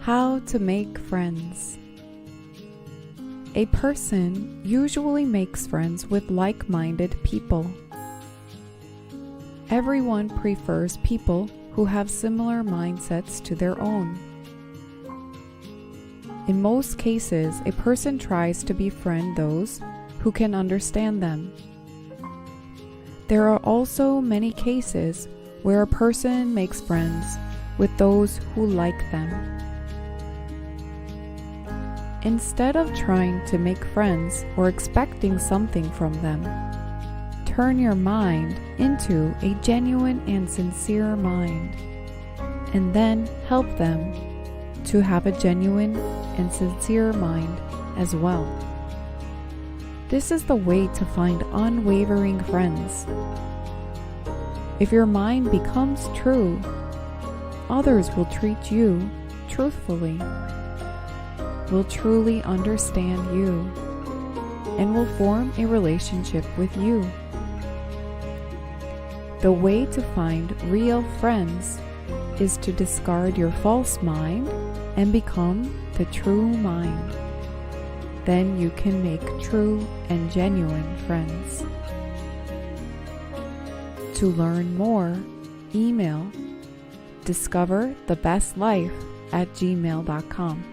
How to make friends. A person usually makes friends with like-minded people. Everyone prefers people who have similar mindsets to their own. In most cases, a person tries to befriend those who can understand them. There are also many cases where a person makes friends with those who like them. Instead of trying to make friends or expecting something from them, turn your mind into a genuine and sincere mind, and then help them to have a genuine and sincere mind as well. This is the way to find unwavering friends. If your mind becomes true, others will treat you truthfully, will truly understand you, and will form a relationship with you. The way to find real friends is to discard your false mind and become the true mind. Then you can make true and genuine friends. To learn more, email discoverthebestlife@gmail.com.